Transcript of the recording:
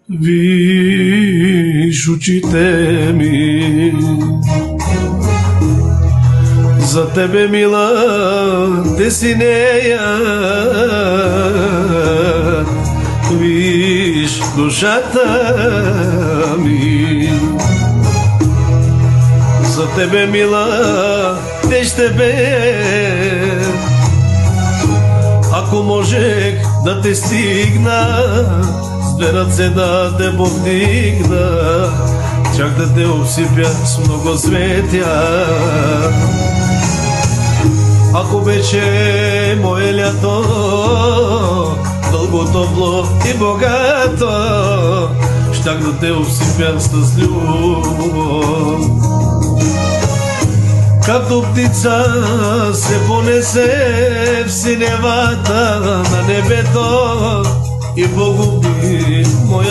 Виж очите ми, за тебе, мила Десинея. Виж душата ми, за тебе, мила Дещебе. Ако можех да те стигна, с две ръце да те повдигна, чак да те обсипя с много светя. Ако беше мое лято, дълго, топло и богато, щях да те обсипя с любов. Както птица се понесе в синевата на небето и погуби моята